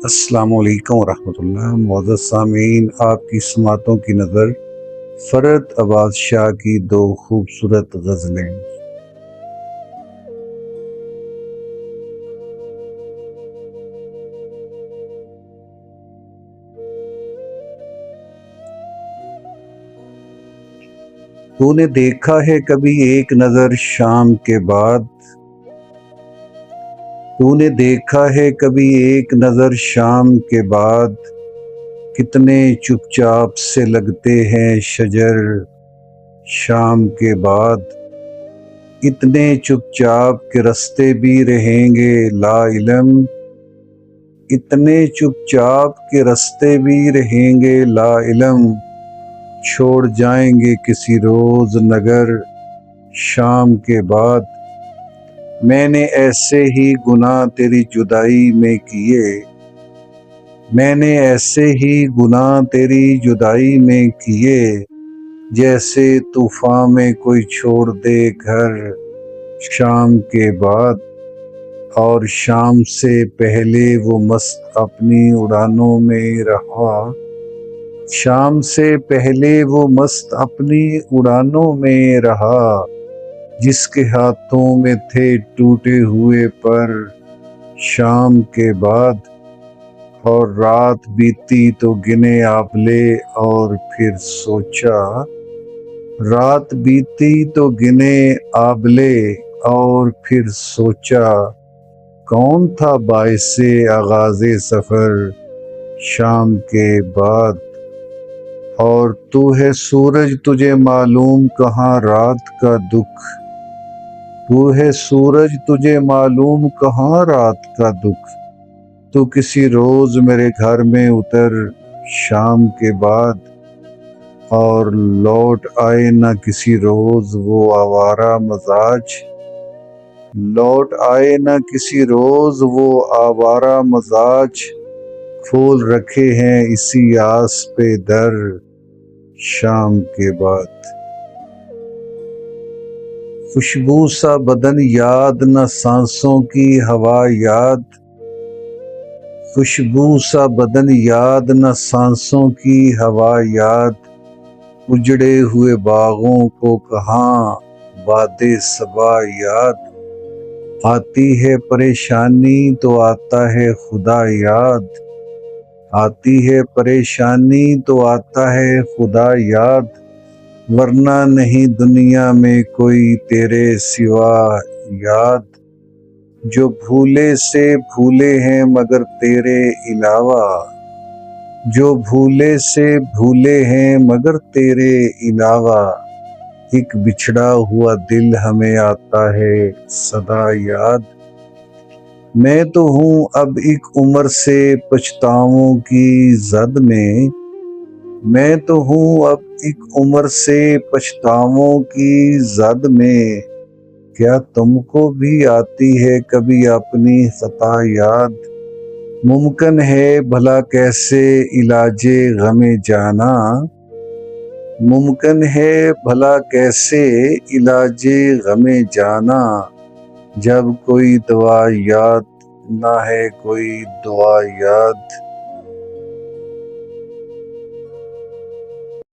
السلام علیکم ورحمۃ اللہ۔ معزز سامعین، آپ کی سماعتوں کی نظر فرد عباس شاہ کی دو خوبصورت غزلیں۔ تو نے دیکھا ہے کبھی ایک نظر شام کے بعد، تو نے دیکھا ہے کبھی ایک نظر شام کے بعد، کتنے چپ چاپ سے لگتے ہیں شجر شام کے بعد، اتنے چپ چاپ کے رستے بھی رہیں گے لا علم، اتنے چپ چاپ کے رستے بھی رہیں گے لا علم، چھوڑ جائیں گے کسی روز نگر شام کے بعد۔ میں نے ایسے ہی گناہ تیری جدائی میں کیے، میں نے ایسے ہی گناہ تیری جدائی میں کیے، جیسے طوفان میں کوئی چھوڑ دے گھر شام کے بعد، اور شام سے پہلے وہ مست اپنی اڑانوں میں رہا، شام سے پہلے وہ مست اپنی اڑانوں میں رہا، جس کے ہاتھوں میں تھے ٹوٹے ہوئے پر شام کے بعد، اور رات بیتی تو گنے آبلے اور پھر سوچا، رات بیتی تو گنے آبلے اور پھر سوچا، کون تھا باعث آغاز سفر شام کے بعد، اور تو ہے سورج تجھے معلوم کہاں رات کا دکھ، تو ہے سورج تجھے معلوم کہاں رات کا دکھ، تو کسی روز میرے گھر میں اتر شام کے بعد، اور لوٹ آئے نہ کسی روز وہ آوارہ مزاج، لوٹ آئے نہ کسی روز وہ آوارہ مزاج، کھول رکھے ہیں اسی آس پہ در شام کے بعد۔ خوشبو سا بدن یاد نہ سانسوں کی ہوا یاد، خوشبو سا بدن یاد نہ سانسوں کی ہوا یاد، اجڑے ہوئے باغوں کو کہاں باد صبا یاد، آتی ہے پریشانی تو آتا ہے خدا یاد، آتی ہے پریشانی تو آتا ہے خدا یاد، ورنہ نہیں دنیا میں کوئی تیرے سوا یاد، جو بھولے سے بھولے ہیں مگر تیرے علاوہ، جو بھولے سے بھولے ہیں مگر تیرے علاوہ، ایک بچھڑا ہوا دل ہمیں آتا ہے سدا یاد، میں تو ہوں اب ایک عمر سے پچھتاؤں کی زد میں، میں تو ہوں اب ایک عمر سے پچھتاؤں کی زد میں، کیا تم کو بھی آتی ہے کبھی اپنی خطا یاد، ممکن ہے بھلا کیسے علاج غم جانا، ممکن ہے بھلا کیسے علاج غم جانا، جب کوئی دوا یاد نہ ہے کوئی دعا یاد۔